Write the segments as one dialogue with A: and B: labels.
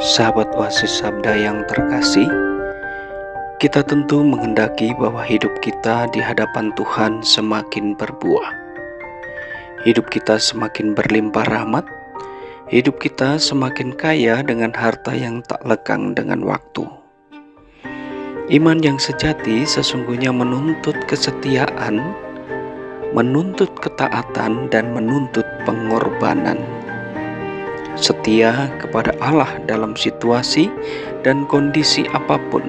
A: Sahabat Oasis Sabda yang terkasih, kita tentu menghendaki bahwa hidup kita di hadapan Tuhan semakin berbuah. Hidup kita semakin berlimpah rahmat, hidup kita semakin kaya dengan harta yang tak lekang dengan waktu. Iman yang sejati sesungguhnya menuntut kesetiaan, menuntut ketaatan, dan menuntut pengorbanan. Setia kepada Allah dalam situasi dan kondisi apapun,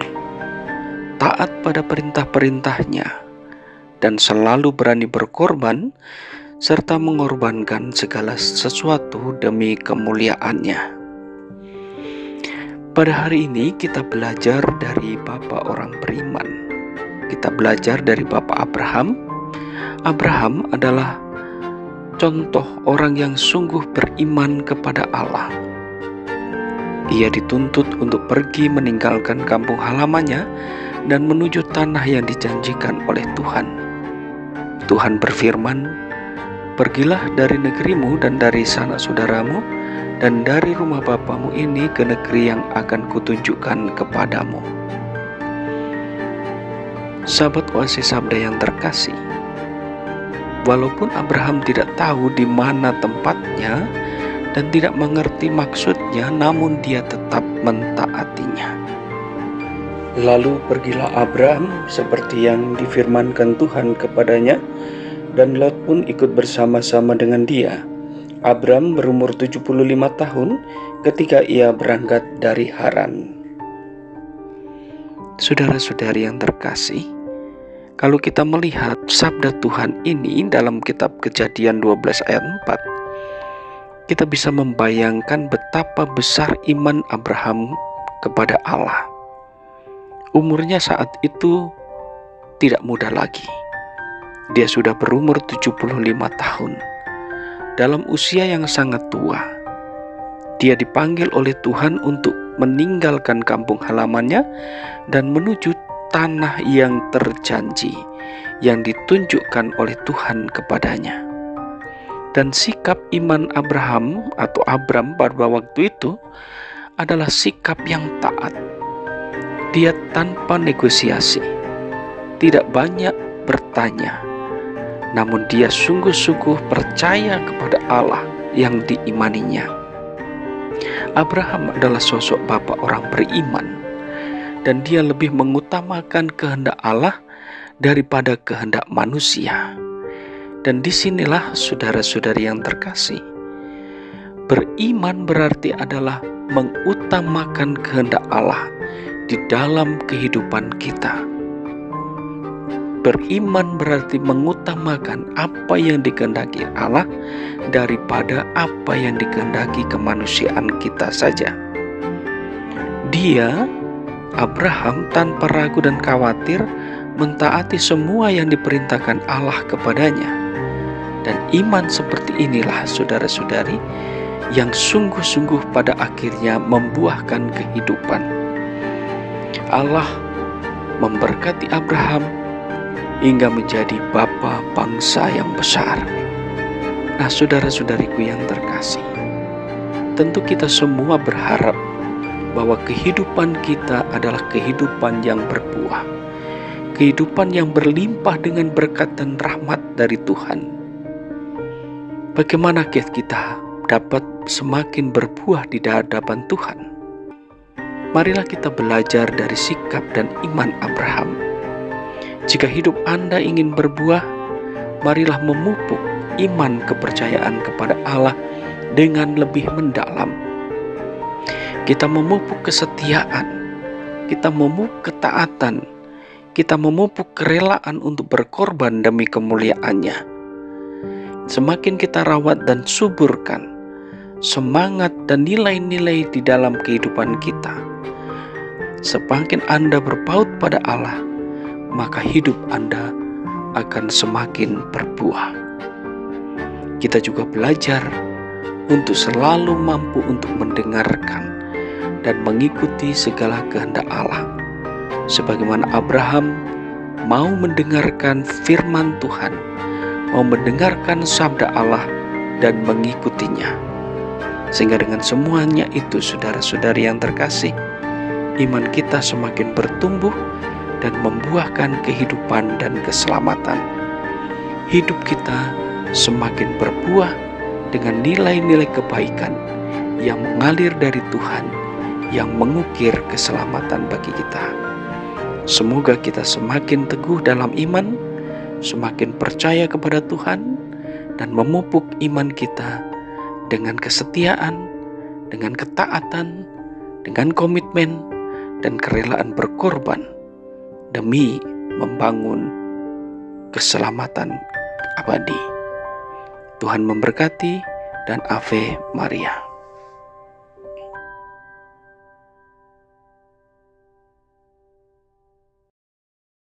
A: taat pada perintah-perintahnya, dan selalu berani berkorban serta mengorbankan segala sesuatu demi kemuliaannya. Pada hari ini kita belajar dari Bapak orang beriman. Kita belajar dari Bapak Abraham. Abraham adalah contoh orang yang sungguh beriman kepada Allah. Ia dituntut untuk pergi meninggalkan kampung halamannya dan menuju tanah yang dijanjikan oleh Tuhan. Tuhan berfirman, "Pergilah dari negerimu dan dari sanak saudaramu dan dari rumah bapamu ini ke negeri yang akan kutunjukkan kepadamu." Sahabat Oasis Sabda yang terkasih, walaupun Abraham tidak tahu di mana tempatnya dan tidak mengerti maksudnya, namun dia tetap mentaatinya. Lalu pergilah Abraham seperti yang difirmankan Tuhan kepadanya, dan Lot pun ikut bersama-sama dengan dia. Abraham berumur 75 tahun ketika ia berangkat dari Haran. Saudara-saudari yang terkasih, kalau kita melihat sabda Tuhan ini dalam kitab Kejadian 12 ayat 4, kita bisa membayangkan betapa besar iman Abraham kepada Allah. Umurnya saat itu tidak muda lagi. Dia sudah berumur 75 tahun. Dalam usia yang sangat tua, dia dipanggil oleh Tuhan untuk meninggalkan kampung halamannya dan menuju tanah yang terjanji yang ditunjukkan oleh Tuhan kepadanya. Dan sikap iman Abraham atau Abram pada waktu itu adalah sikap yang taat. Dia tanpa negosiasi, tidak banyak bertanya, namun dia sungguh-sungguh percaya kepada Allah yang diimaninya. Abraham adalah sosok bapak orang beriman, dan dia lebih mengutamakan kehendak Allah daripada kehendak manusia. Dan disinilah saudara-saudari yang terkasih, beriman berarti adalah mengutamakan kehendak Allah di dalam kehidupan kita. Beriman berarti mengutamakan apa yang dikehendaki Allah daripada apa yang dikehendaki kemanusiaan kita saja. Abraham tanpa ragu dan khawatir mentaati semua yang diperintahkan Allah kepadanya. Dan iman seperti inilah saudara-saudari yang sungguh-sungguh pada akhirnya membuahkan kehidupan. Allah memberkati Abraham hingga menjadi bapa bangsa yang besar. Nah, saudara-saudariku yang terkasih, tentu kita semua berharap bahwa kehidupan kita adalah kehidupan yang berbuah, kehidupan yang berlimpah dengan berkat dan rahmat dari Tuhan. Bagaimana kita dapat semakin berbuah di hadapan Tuhan? Marilah kita belajar dari sikap dan iman Abraham. Jika hidup Anda ingin berbuah, marilah memupuk iman kepercayaan kepada Allah dengan lebih mendalam. Kita memupuk kesetiaan, kita memupuk ketaatan, kita memupuk kerelaan untuk berkorban demi kemuliaannya. Semakin kita rawat dan suburkan semangat dan nilai-nilai di dalam kehidupan kita, semakin Anda berpaut pada Allah, maka hidup Anda akan semakin berbuah. Kita juga belajar untuk selalu mampu untuk mendengarkan dan mengikuti segala kehendak Allah, sebagaimana Abraham mau mendengarkan firman Tuhan, mau mendengarkan sabda Allah dan mengikutinya. Sehingga dengan semuanya itu, saudara-saudari yang terkasih, iman kita semakin bertumbuh dan membuahkan kehidupan dan keselamatan. Hidup kita semakin berbuah dengan nilai-nilai kebaikan yang mengalir dari Tuhan, yang mengukir keselamatan bagi kita. Semoga kita semakin teguh dalam iman, semakin percaya kepada Tuhan, dan memupuk iman kita dengan kesetiaan, dengan ketaatan, dengan komitmen, dan kerelaan berkorban demi membangun keselamatan abadi. Tuhan memberkati, dan Ave Maria.